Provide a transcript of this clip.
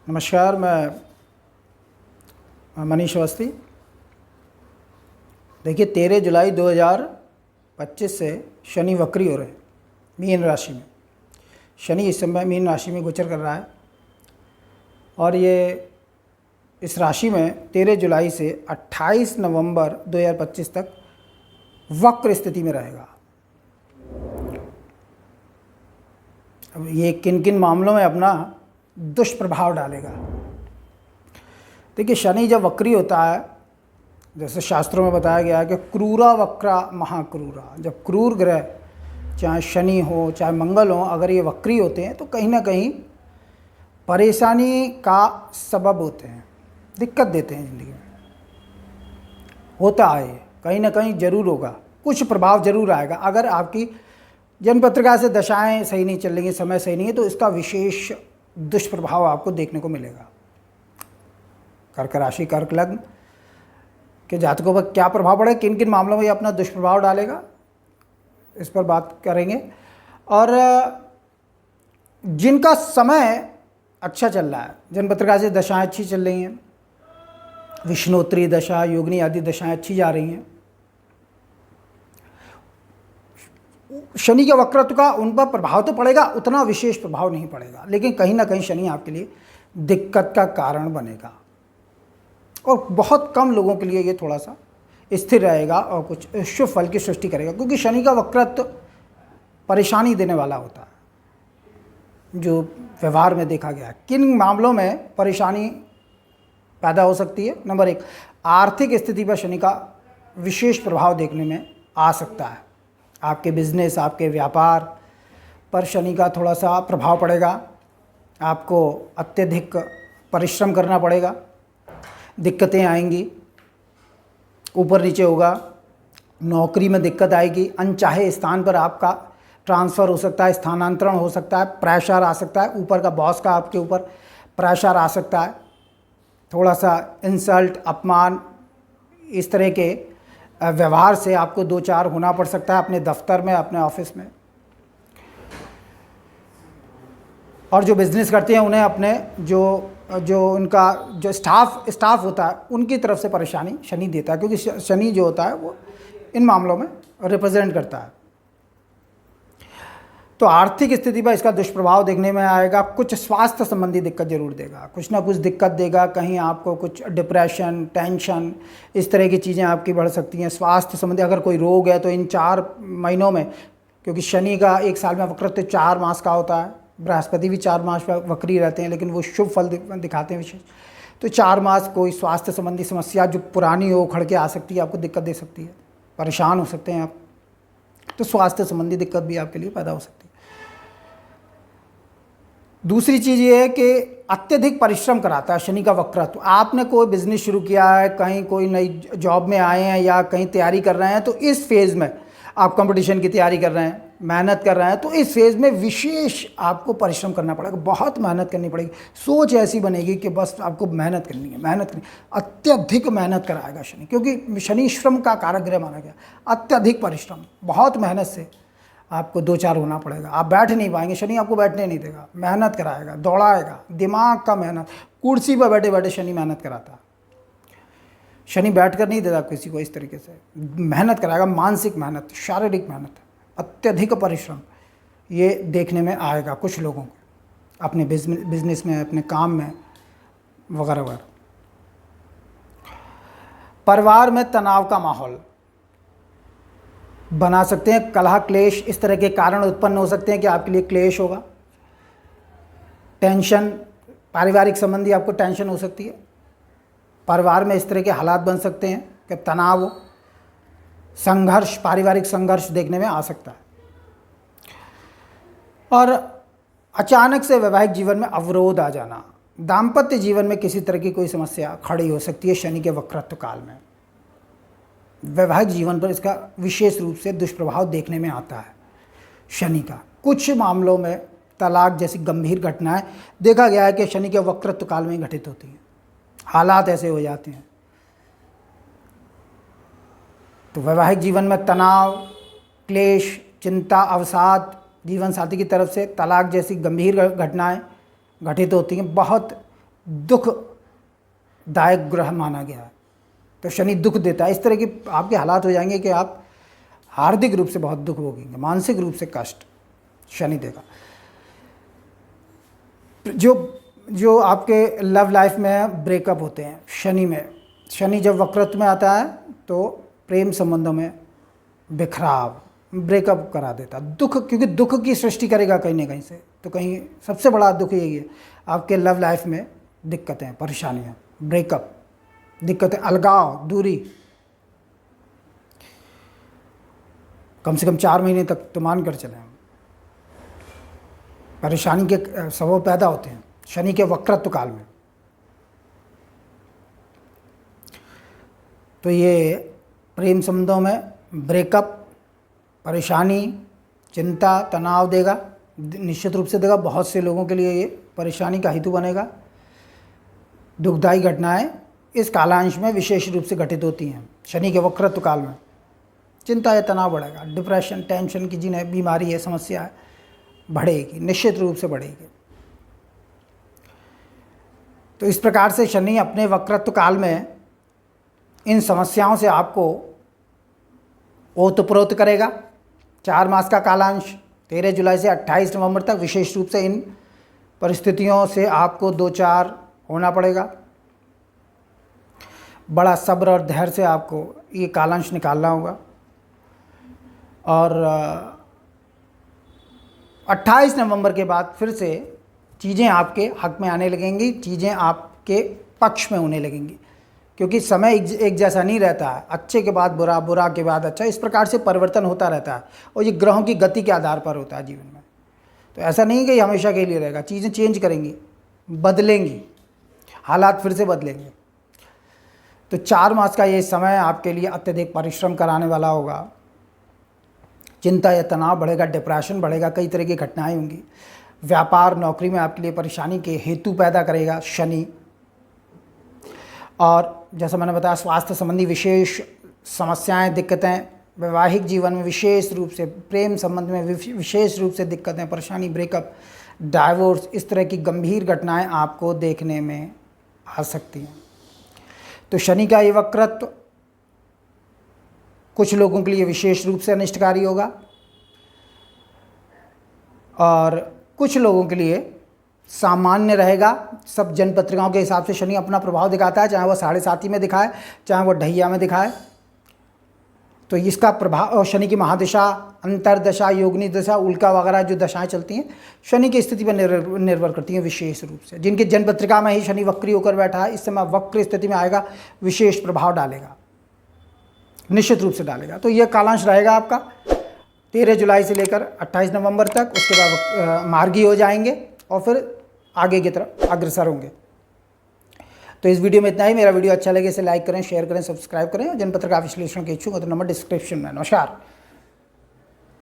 नमस्कार, मैं मनीष अवस्थी। देखिए, 13 जुलाई 2025 से शनि वक्री हो रहे हैं मीन राशि में। शनि इस समय मीन राशि में गोचर कर रहा है और ये इस राशि में 13 जुलाई से 28 नवंबर 2025 तक वक्र स्थिति में रहेगा। अब ये किन किन मामलों में अपना दुष्प्रभाव डालेगा। देखिए, शनि जब वक्री होता है, जैसे शास्त्रों में बताया गया है कि क्रूरा वक्रा महाक्रूरा। जब क्रूर ग्रह चाहे शनि हो चाहे मंगल हो, अगर ये वक्री होते हैं तो कहीं ना कहीं परेशानी का सबब होते हैं, दिक्कत देते हैं ज़िंदगी में। होता है, कहीं ना कहीं ज़रूर होगा, कुछ प्रभाव ज़रूर आएगा। अगर आपकी जन्म पत्रिका से दशाएं सही नहीं चल रही हैं, समय सही नहीं है, तो इसका विशेष दुष्प्रभाव आपको देखने को मिलेगा। कर्क राशि, कर्क लग्न के जातकों पर क्या प्रभाव पड़ेगा, किन किन मामलों में ये अपना दुष्प्रभाव डालेगा, इस पर बात करेंगे। और जिनका समय अच्छा चल रहा है, जन्म पत्रिका से दशाएं अच्छी चल रही हैं, विष्णोत्तरी दशा, योगिनी आदि दशाएं अच्छी जा रही हैं, शनि के वक्रत्व का उन पर प्रभाव तो पड़ेगा, उतना विशेष प्रभाव नहीं पड़ेगा, लेकिन कहीं ना कहीं शनि आपके लिए दिक्कत का कारण बनेगा। और बहुत कम लोगों के लिए ये थोड़ा सा स्थिर रहेगा और कुछ शुभ फल की सृष्टि करेगा, क्योंकि शनि का वक्रत्व परेशानी देने वाला होता है। जो व्यवहार में देखा गया है, किन मामलों में परेशानी पैदा हो सकती है। नंबर 1, आर्थिक स्थिति पर शनि का विशेष प्रभाव देखने में आ सकता है। आपके बिजनेस, आपके व्यापार पर शनि का थोड़ा सा प्रभाव पड़ेगा। आपको अत्यधिक परिश्रम करना पड़ेगा, दिक्कतें आएंगी, ऊपर नीचे होगा, नौकरी में दिक्कत आएगी, अनचाहे स्थान पर आपका ट्रांसफ़र हो सकता है, स्थानांतरण हो सकता है, प्रेशर आ सकता है, ऊपर का बॉस का आपके ऊपर प्रेशर आ सकता है, थोड़ा सा इंसल्ट, अपमान, इस तरह के व्यवहार से आपको दो चार होना पड़ सकता है अपने दफ्तर में, अपने ऑफिस में। और जो बिज़नेस करते हैं उन्हें अपने जो उनका जो स्टाफ होता है उनकी तरफ से परेशानी शनि देता है, क्योंकि शनि जो होता है वो इन मामलों में रिप्रेजेंट करता है। तो आर्थिक स्थिति पर इसका दुष्प्रभाव देखने में आएगा। कुछ स्वास्थ्य संबंधी दिक्कत जरूर देगा, कुछ ना कुछ दिक्कत देगा। कहीं आपको कुछ डिप्रेशन, टेंशन, इस तरह की चीज़ें आपकी बढ़ सकती हैं। स्वास्थ्य संबंधी अगर कोई रोग है तो इन 4 महीनों में, क्योंकि शनि का एक साल में वक्रत्व 4 मास का होता है, बृहस्पति भी 4 मास वक्री रहते हैं, लेकिन वो शुभ फल दिखाते हैं विशेष। तो 4 मास कोई स्वास्थ्य संबंधी समस्या जो पुरानी हो, उखड़ के आ सकती है, आपको दिक्कत दे सकती है, परेशान हो सकते हैं आप। तो स्वास्थ्य संबंधी दिक्कत भी आपके लिए पैदा हो सकती है। दूसरी चीज़ ये है कि अत्यधिक परिश्रम कराता है शनि का वक्रत्व। आपने कोई बिजनेस शुरू किया है, कहीं कोई नई जॉब में आए हैं या कहीं तैयारी कर रहे हैं, तो इस फेज़ में आप कंपटीशन की तैयारी कर रहे हैं, मेहनत कर रहे हैं, तो इस फेज़ में विशेष आपको परिश्रम करना पड़ेगा, बहुत मेहनत करनी पड़ेगी। सोच ऐसी बनेगी कि बस आपको मेहनत करनी है, मेहनत करनी, अत्यधिक मेहनत कराएगा शनि, क्योंकि शनि श्रम का कारक ग्रह माना गया। अत्यधिक परिश्रम, बहुत मेहनत से आपको 2-4 होना पड़ेगा। आप बैठ नहीं पाएंगे, शनि आपको बैठने नहीं देगा, मेहनत कराएगा, दौड़ाएगा, दिमाग का मेहनत। कुर्सी पर बैठे बैठे शनि मेहनत कराता है। शनि बैठकर नहीं देता किसी को, इस तरीके से मेहनत कराएगा, मानसिक मेहनत, शारीरिक मेहनत, अत्यधिक परिश्रम ये देखने में आएगा कुछ लोगों को अपने बिजनेस में, अपने काम में वगैरह वगैरह। परिवार में तनाव का माहौल बना सकते हैं, कलह, क्लेश, इस तरह के कारण उत्पन्न हो सकते हैं कि आपके लिए क्लेश होगा। टेंशन, पारिवारिक संबंधी आपको टेंशन हो सकती है। परिवार में इस तरह के हालात बन सकते हैं कि तनाव, संघर्ष, पारिवारिक संघर्ष देखने में आ सकता है। और अचानक से वैवाहिक जीवन में अवरोध आ जाना, दाम्पत्य जीवन में किसी तरह की कोई समस्या खड़ी हो सकती है शनि के वक्रत्व काल में। वैवाहिक जीवन पर इसका विशेष रूप से दुष्प्रभाव देखने में आता है शनि का। कुछ मामलों में तलाक जैसी गंभीर घटनाएं देखा गया है कि शनि के वक्रत्व काल में ही घटित होती हैं। हालात ऐसे हो जाते हैं। तो वैवाहिक जीवन में तनाव, क्लेश, चिंता, अवसाद, जीवन साथी की तरफ से तलाक जैसी गंभीर घटनाएं घटित होती हैं। बहुत दुखदायक ग्रह माना गया है। तो शनि दुख देता है। इस तरह के आपके हालात हो जाएंगे कि आप हार्दिक रूप से बहुत दुख भोगेंगे, मानसिक रूप से कष्ट शनि देगा। जो आपके लव लाइफ में ब्रेकअप होते हैं शनि में, शनि जब वक्रत्व में आता है तो प्रेम संबंधों में बिखराव, ब्रेकअप करा देता, दुख, क्योंकि दुख की सृष्टि करेगा कहीं ना कहीं से। तो कहीं सबसे बड़ा दुख यही है, आपके लव लाइफ में दिक्कतें, परेशानियाँ, ब्रेकअप, दिक्कतें, अलगाव, दूरी, कम से कम 4 महीने तक तो मान कर चलें परेशानी के सबब पैदा होते हैं शनि के वक्रत्व काल में। तो ये प्रेम संबंधों में ब्रेकअप, परेशानी, चिंता, तनाव देगा, निश्चित रूप से देगा। बहुत से लोगों के लिए ये परेशानी का हेतु बनेगा। दुखदायी घटनाएं इस कालांश में विशेष रूप से घटित होती हैं शनि के वक्रत्व काल में। चिंता या तनाव बढ़ेगा, डिप्रेशन, टेंशन की जिन्हें बीमारी है, समस्या है, बढ़ेगी, निश्चित रूप से बढ़ेगी। तो इस प्रकार से शनि अपने वक्रत्व काल में इन समस्याओं से आपको ओतप्रोत करेगा। 4 मास का कालांश 13 जुलाई से 28 नवंबर तक विशेष रूप से इन परिस्थितियों से आपको दो चार होना पड़ेगा। बड़ा सब्र और धैर्य से आपको ये कालांश निकालना होगा। और 28 नवंबर के बाद फिर से चीज़ें आपके हक में आने लगेंगी, चीज़ें आपके पक्ष में होने लगेंगी, क्योंकि समय एक जैसा नहीं रहता है। अच्छे के बाद बुरा, बुरा के बाद अच्छा, इस प्रकार से परिवर्तन होता रहता है और ये ग्रहों की गति के आधार पर होता है जीवन में। तो ऐसा नहीं है कि हमेशा के लिए रहेगा, चीज़ें चेंज करेंगी, बदलेंगी, हालात फिर से बदलेंगे। तो 4 मास का ये समय आपके लिए अत्यधिक परिश्रम कराने वाला होगा। चिंता या तनाव बढ़ेगा, डिप्रेशन बढ़ेगा, कई तरह की घटनाएं होंगी। व्यापार, नौकरी में आपके लिए परेशानी के हेतु पैदा करेगा शनि। और जैसा मैंने बताया, स्वास्थ्य संबंधी विशेष समस्याएं, दिक्कतें, वैवाहिक जीवन में विशेष रूप से, प्रेम संबंध में विशेष रूप से दिक्कतें, परेशानी, ब्रेकअप, डाइवोर्स, इस तरह की गंभीर घटनाएं आपको देखने में आ सकती हैं। तो शनि का ये वक्रत्व कुछ लोगों के लिए विशेष रूप से अनिष्टकारी होगा और कुछ लोगों के लिए सामान्य रहेगा। सब जन पत्रिकाओं के हिसाब से शनि अपना प्रभाव दिखाता है, चाहे वह 7.5 में दिखाए, चाहे वह ढैया में दिखाए। तो इसका प्रभाव शनि की महादशा, अंतरदशा, योगिनी दशा, उल्का वगैरह जो दशाएं चलती हैं शनि की स्थिति पर निर्भर करती हैं विशेष रूप से। जिनके जन्म पत्रिका में ही शनि वक्री होकर बैठा है, इस समय वक्र स्थिति में आएगा, विशेष प्रभाव डालेगा, निश्चित रूप से डालेगा। तो यह कालांश रहेगा आपका 13 जुलाई से लेकर 28 नवंबर तक। उसके बाद मार्गी हो जाएंगे और फिर आगे की तरफ अग्रसर होंगे। तो इस वीडियो में इतना ही। मेरा वीडियो अच्छा लगे इसे लाइक करें, शेयर करें, सब्सक्राइब करें। जनपत्र का विश्लेषण के इच्छुक हो तो नंबर डिस्क्रिप्शन में। नमस्कार।